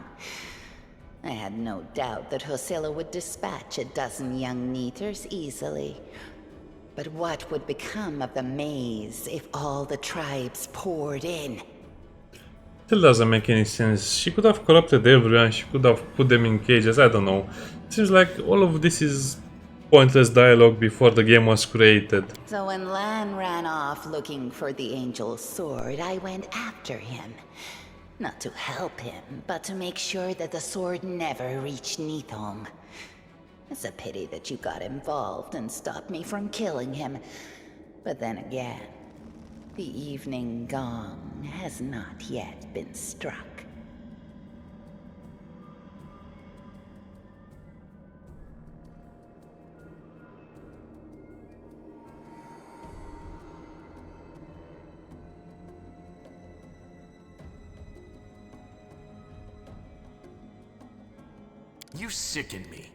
I had no doubt that Hosila would dispatch a dozen young Neeters easily. But what would become of the maze if all the tribes poured in? Still doesn't make any sense. She could have corrupted everyone. She could have put them in cages. I don't know. It seems like all of this is pointless dialogue before the game was created. So when Lan ran off looking for the Angel's sword, I went after him. Not to help him, but to make sure that the sword never reached Neathholm. It's a pity that you got involved and stopped me from killing him. But then again, the evening gong has not yet been struck. You sicken me.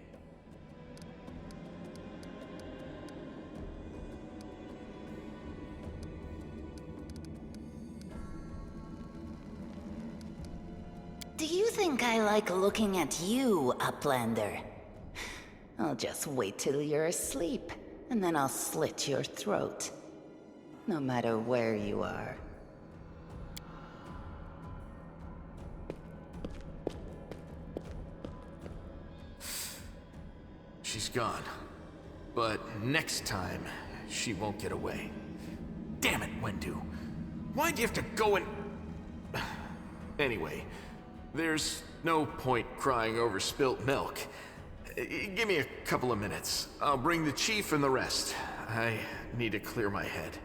Do you think I like looking at you, Uplander? I'll just wait till you're asleep, and then I'll slit your throat. No matter where you are. She's gone. But next time, she won't get away. Damn it, Wendu. Why'd you have to go and... Anyway, there's no point crying over spilt milk. Give me a couple of minutes. I'll bring the chief and the rest. I need to clear my head.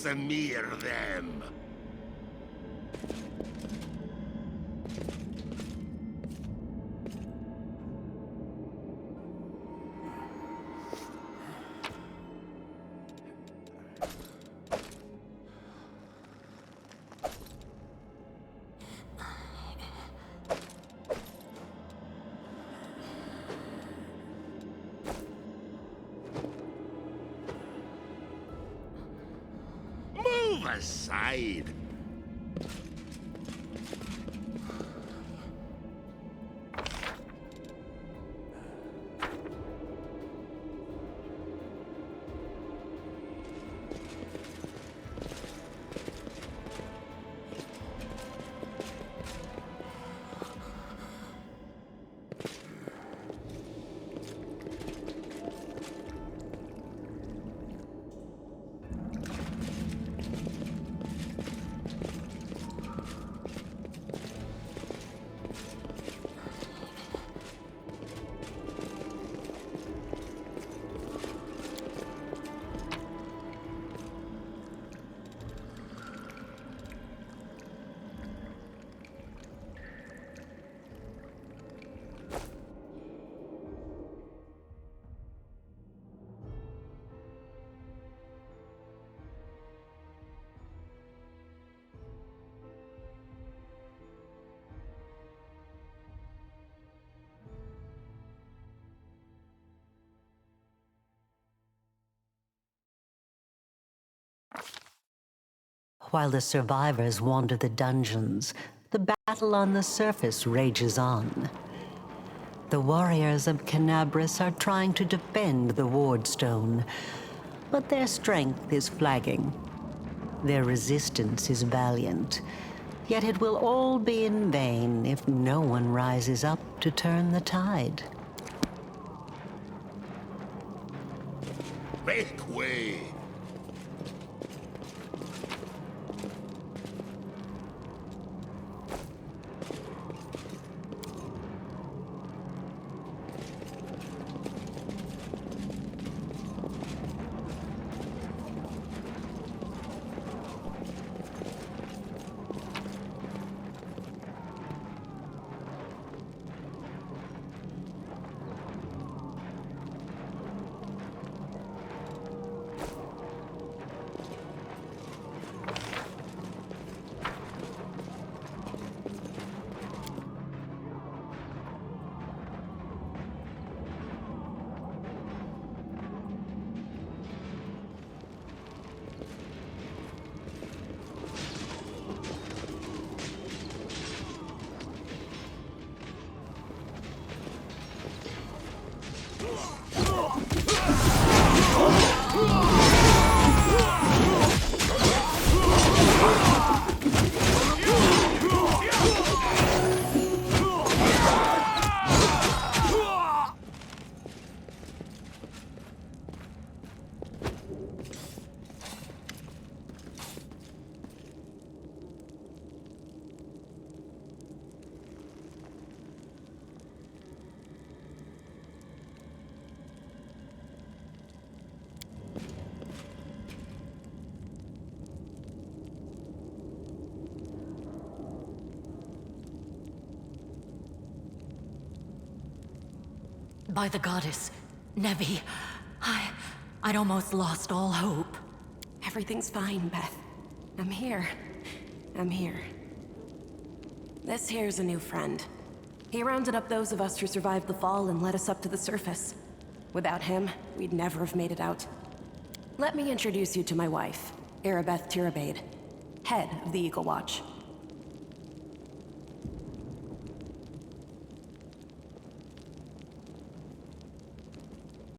smear them. Move aside. While the survivors wander the dungeons, the battle on the surface rages on. The warriors of Canabras are trying to defend the Wardstone, but their strength is flagging. Their resistance is valiant, yet it will all be in vain if no one rises up to turn the tide. Make way. By the goddess, Nevi, I'd almost lost all hope. Everything's fine, Beth. I'm here. This here's a new friend. He rounded up those of us who survived the fall and led us up to the surface. Without him, we'd never have made it out. Let me introduce you to my wife, Arabeth Tirabade, head of the Eagle Watch.